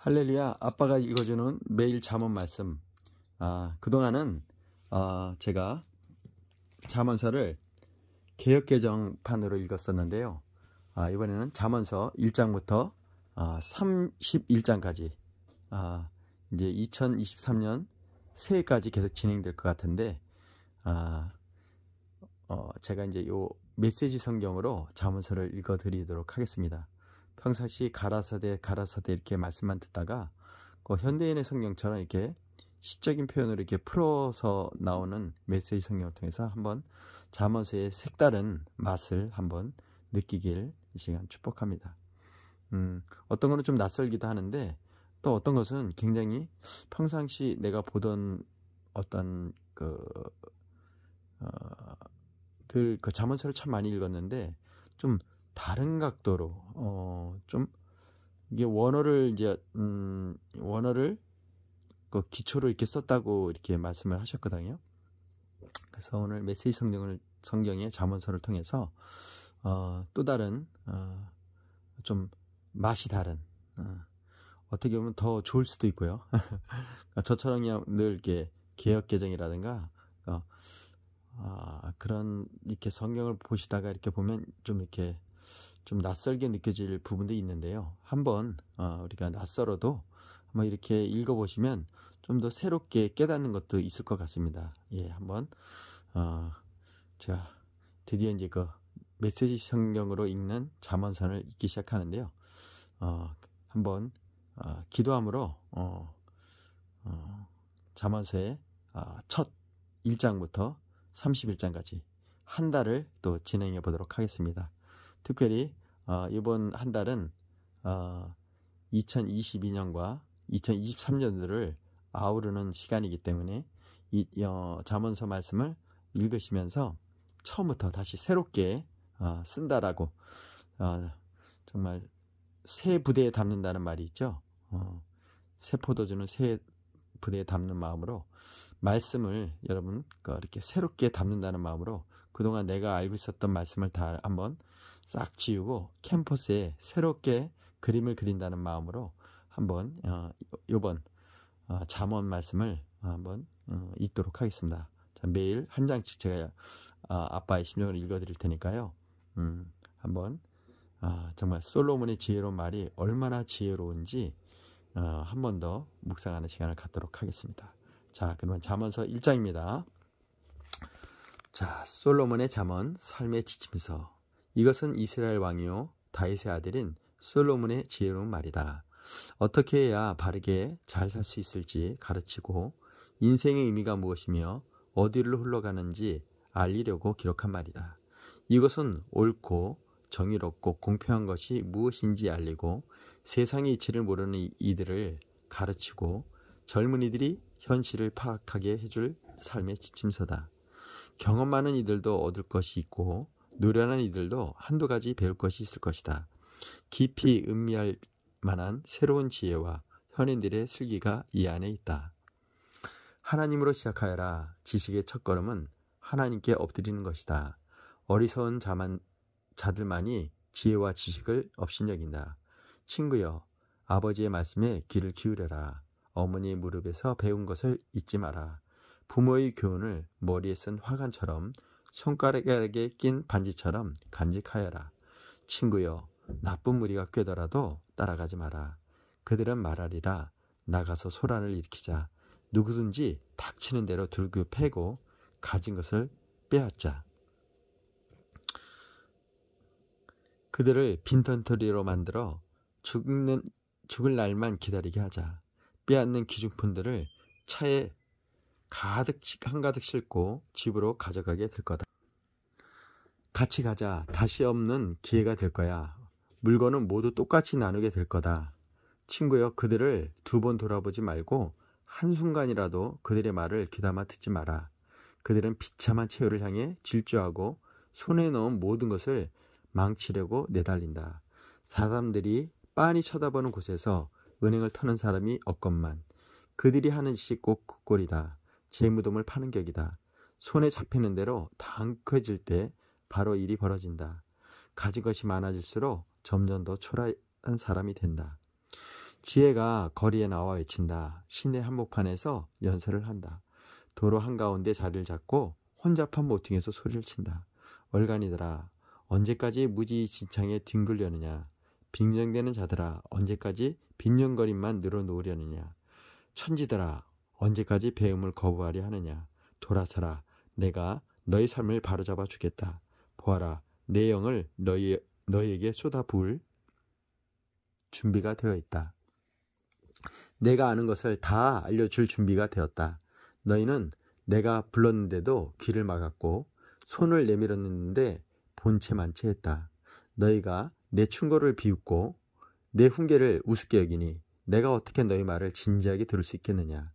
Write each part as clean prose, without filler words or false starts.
할렐루야. 아빠가 읽어주는 매일 잠언 말씀. 그동안은 제가 잠언서를 개역개정판으로 읽었었는데요. 이번에는 잠언서 1장부터 31장까지 이제 2023년 새해까지 계속 진행될 것 같은데 제가 이제 요 메시지 성경으로 잠언서를 읽어드리도록 하겠습니다. 평상시 가라사대 이렇게 말씀만 듣다가 그 현대인의 성경처럼 이렇게 시적인 표현으로 이렇게 풀어서 나오는 메시지 성경을 통해서 한번 잠언서의 색다른 맛을 한번 느끼길 이 시간 축복합니다. 어떤 거는 좀 낯설기도 하는데 또 어떤 것은 굉장히 평상시 내가 보던 어떤 그 잠언서를 참 많이 읽었는데 좀 다른 각도로 좀 이게 원어를 그 기초로 이렇게 썼다고 이렇게 말씀을 하셨거든요. 그래서 오늘 메시지 성경의 잠언서를 통해서 또 다른 좀 맛이 다른 어떻게 보면 더 좋을 수도 있고요. 저처럼 그냥 늘 이렇게 개역개정이라든가 그런 이렇게 성경을 보시다가 이렇게 보면 좀 이렇게 좀 낯설게 느껴질 부분도 있는데요. 한번 우리가 낯설어도 한번 이렇게 읽어보시면 좀 더 새롭게 깨닫는 것도 있을 것 같습니다. 예, 한번 제가 드디어 이제 그 메시지 성경으로 읽는 잠언서를 읽기 시작하는데요. 한번 기도함으로 잠언서의 첫 1장부터 31장까지 한 달을 또 진행해 보도록 하겠습니다. 특별히 이번 한 달은 2022년과 2023년도를 아우르는 시간이기 때문에 이 잠언서 말씀을 읽으시면서 처음부터 다시 새롭게 쓴다라고 정말 새 부대에 담는다는 말이 있죠. 새 포도주는 새 부대에 담는 마음으로 말씀을 여러분 이렇게 새롭게 담는다는 마음으로 그동안 내가 알고 있었던 말씀을 다 한번 싹 지우고 캠퍼스에 새롭게 그림을 그린다는 마음으로 한번 이번 잠언 말씀을 한번 읽도록 하겠습니다. 자, 매일 한 장씩 제가 아빠의 심정을 읽어드릴 테니까요. 한번 정말 솔로몬의 지혜로운 말이 얼마나 지혜로운지 한 번 더 묵상하는 시간을 갖도록 하겠습니다. 자, 그러면 잠언서 1장입니다. 자, 솔로몬의 잠언 삶의 지침서. 이것은 이스라엘 왕이요 다윗의 아들인 솔로몬의 지혜로운 말이다. 어떻게 해야 바르게 잘 살 수 있을지 가르치고 인생의 의미가 무엇이며 어디로 흘러가는지 알리려고 기록한 말이다. 이것은 옳고 정의롭고 공평한 것이 무엇인지 알리고 세상의 이치를 모르는 이들을 가르치고 젊은이들이 현실을 파악하게 해줄 삶의 지침서다. 경험 많은 이들도 얻을 것이 있고 노련한 이들도 한두 가지 배울 것이 있을 것이다. 깊이 음미할 만한 새로운 지혜와 현인들의 슬기가 이 안에 있다. 하나님으로 시작하여라. 지식의 첫걸음은 하나님께 엎드리는 것이다. 어리석은 자들만이 지혜와 지식을 업신여긴다. 친구여, 아버지의 말씀에 귀를 기울여라. 어머니의 무릎에서 배운 것을 잊지 마라. 부모의 교훈을 머리에 쓴 화관처럼 손가락에 낀 반지처럼 간직하여라. 친구여, 나쁜 무리가 꿰더라도 따라가지 마라. 그들은 말하리라. 나가서 소란을 일으키자. 누구든지 닥치는 대로 들고 패고 가진 것을 빼앗자. 그들을 빈털터리로 만들어 죽을 날만 기다리게 하자. 빼앗는 귀중품들을 차에 한가득 싣고 집으로 가져가게 될 거다. 같이 가자. 다시 없는 기회가 될 거야. 물건은 모두 똑같이 나누게 될 거다. 친구여, 그들을 두 번 돌아보지 말고 한순간이라도 그들의 말을 귀담아 듣지 마라. 그들은 비참한 최후를 향해 질주하고 손에 넣은 모든 것을 망치려고 내달린다. 사람들이 빤히 쳐다보는 곳에서 은행을 터는 사람이 없건만 그들이 하는 짓이 꼭 그 꼴이다. 제 무덤을 파는 격이다. 손에 잡히는 대로 당쾌해질 때 바로 일이 벌어진다. 가진 것이 많아질수록 점점 더 초라한 사람이 된다. 지혜가 거리에 나와 외친다. 시내 한복판에서 연설을 한다. 도로 한가운데 자리를 잡고 혼잡한 모퉁이에서 소리를 친다. 얼간이들아, 언제까지 무지진창에 뒹굴려느냐. 빈정대는 자들아, 언제까지 빈정거림만 늘어놓으려느냐. 천지들아, 언제까지 배움을 거부하려 하느냐. 돌아서라, 내가 너희 삶을 바로잡아 주겠다. 보아라, 내 영을 너희에게 쏟아부을 준비가 되어 있다. 내가 아는 것을 다 알려줄 준비가 되었다. 너희는 내가 불렀는데도 귀를 막았고 손을 내밀었는데 본체만치 했다. 너희가 내 충고를 비웃고 내 훈계를 우습게 여기니 내가 어떻게 너희 말을 진지하게 들을 수 있겠느냐.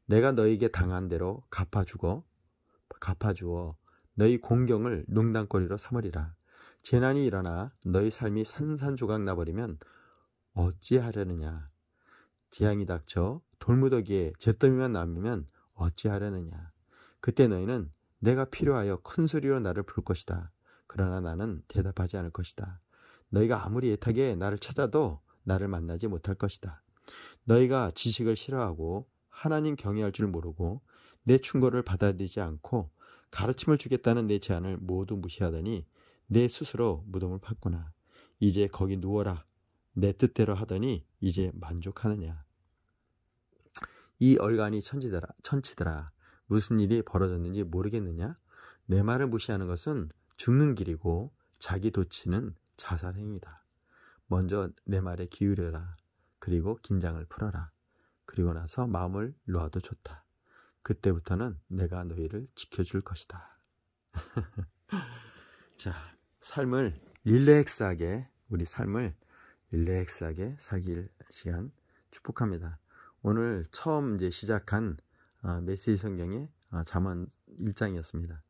내가 너희에게 당한 대로 갚아주어 너희 공경을 농담거리로 삼으리라. 재난이 일어나 너희 삶이 산산조각 나버리면 어찌하려느냐. 재앙이 닥쳐 돌무더기에 잿더미만 남으면 어찌하려느냐. 그때 너희는 내가 필요하여 큰 소리로 나를 부를 것이다. 그러나 나는 대답하지 않을 것이다. 너희가 아무리 애타게 나를 찾아도 나를 만나지 못할 것이다. 너희가 지식을 싫어하고 하나님 경외할 줄 모르고 내 충고를 받아들이지 않고 가르침을 주겠다는 내 제안을 모두 무시하더니 내 스스로 무덤을 팠구나. 이제 거기 누워라. 내 뜻대로 하더니 이제 만족하느냐. 이 얼간이 천치더라. 무슨 일이 벌어졌는지 모르겠느냐. 내 말을 무시하는 것은 죽는 길이고 자기 도치는 자살행위다. 먼저 내 말에 기울여라. 그리고 긴장을 풀어라. 그리고 나서 마음을 놓아도 좋다. 그때부터는 내가 너희를 지켜줄 것이다. 자, 우리 삶을 릴렉스하게 살길 시간 축복합니다. 오늘 처음 시작한 메시지 성경의 잠언 1장이었습니다.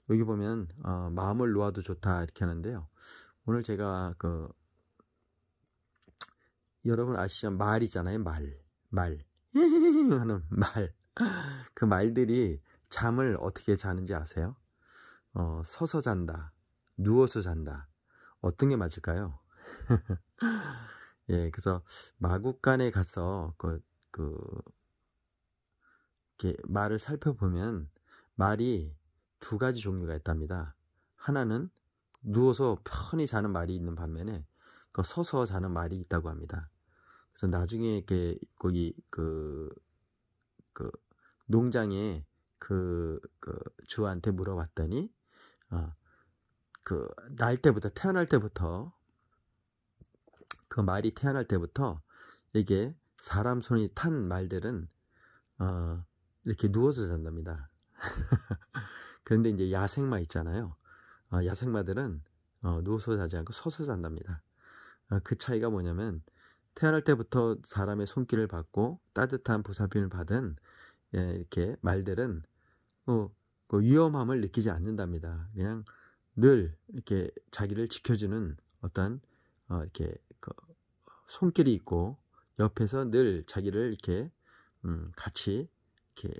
여기 보면 마음을 놓아도 좋다 이렇게 하는데요. 오늘 제가 여러분 아시죠? 말이잖아요. 말 하는 말. 그 말들이 잠을 어떻게 자는지 아세요? 서서 잔다, 누워서 잔다. 어떤 게 맞을까요? 예, 그래서 마국간에 가서 이렇게 말을 살펴보면 말이 두 가지 종류가 있답니다. 하나는 누워서 편히 자는 말이 있는 반면에 서서 자는 말이 있다고 합니다. 그래서 나중에 이렇게 거기 농장에 주한테 물어봤더니 태어날 때부터 그 말이 태어날 때부터 이게 사람 손이 탄 말들은 이렇게 누워서 잔답니다. 그런데 이제 야생마 있잖아요. 야생마들은 누워서 자지 않고 서서 잔답니다. 그 차이가 뭐냐면 태어날 때부터 사람의 손길을 받고 따뜻한 보살핌을 받은 이렇게 말들은 위험함을 느끼지 않는답니다. 그냥 늘 이렇게 자기를 지켜주는 어떤 이렇게 손길이 있고 옆에서 늘 자기를 이렇게 같이 이렇게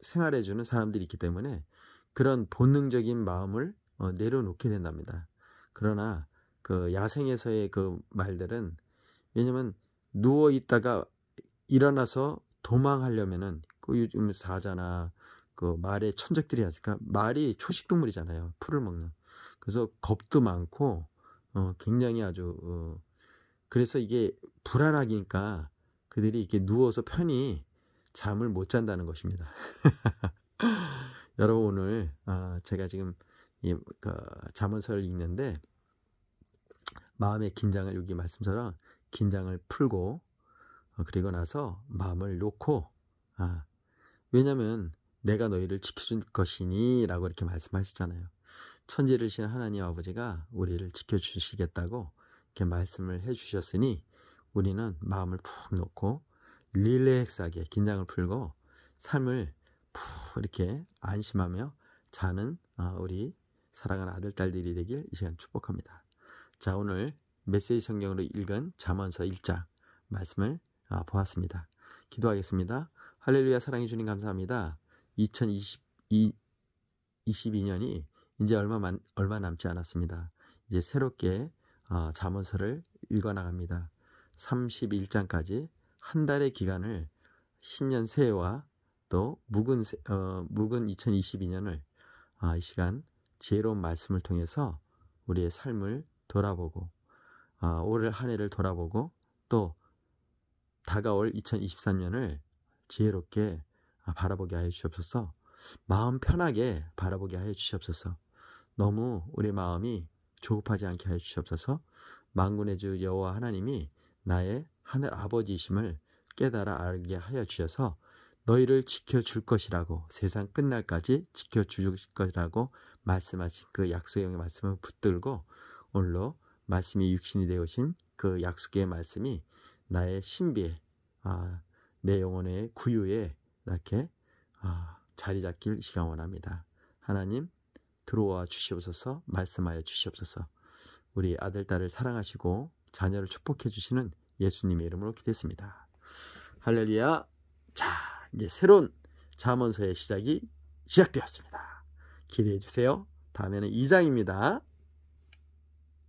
생활해주는 사람들이 있기 때문에 그런 본능적인 마음을 내려놓게 된답니다. 그러나 야생에서의 말들은 왜냐면 누워 있다가 일어나서 도망하려면은 요즘 사자나 말의 천적들이 하니까 말이 초식동물이잖아요. 풀을 먹는. 그래서 겁도 많고 굉장히 아주 그래서 이게 불안하니까 그들이 이렇게 누워서 편히 잠을 못 잔다는 것입니다. 여러분 오늘 제가 지금 잠언서를 읽는데 마음의 긴장을 여기 말씀처럼 긴장을 풀고 그리고 나서 마음을 놓고 왜냐면 내가 너희를 지켜줄 것이니 라고 이렇게 말씀하시잖아요. 천지를 신 하나님 아버지가 우리를 지켜주시겠다고 이렇게 말씀을 해주셨으니 우리는 마음을 푹 놓고 릴렉스하게 긴장을 풀고 삶을 푹 이렇게 안심하며 자는 우리 사랑하는 아들 딸들이 되길 이 시간 축복합니다. 자, 오늘 메시지 성경으로 읽은 잠언서 1장 말씀을 보았습니다. 기도하겠습니다. 할렐루야. 사랑해 주님 감사합니다. 2022년이 이제 얼마 남지 않았습니다. 이제 새롭게 잠언서를 읽어나갑니다. 31장까지 한 달의 기간을 신년 새해와 또 묵은 2022년을 이 시간 지혜로운 말씀을 통해서 우리의 삶을 돌아보고 올 한 해를 돌아보고 또 다가올 2023년을 지혜롭게 바라보게 하여 주시옵소서. 마음 편하게 바라보게 하여 주시옵소서. 너무 우리 마음이 조급하지 않게 하여 주시옵소서. 만군의 주 여호와 하나님이 나의 하늘 아버지이심을 깨달아 알게 하여 주셔서 너희를 지켜줄 것이라고, 세상 끝날까지 지켜줄 것이라고 말씀하신 그 약속의 말씀을 붙들고 오늘로 말씀이 육신이 되어신 그 약속의 말씀이 나의 신비에 내 영혼의 구유에 이렇게 자리 잡길 시간 원합니다. 하나님 들어와 주시옵소서. 말씀하여 주시옵소서. 우리 아들 딸을 사랑하시고 자녀를 축복해 주시는 예수님의 이름으로 기도했습니다. 할렐루야. 자, 이제 새로운 잠언서의 시작이 시작되었습니다. 기대해 주세요. 다음에는 2장입니다.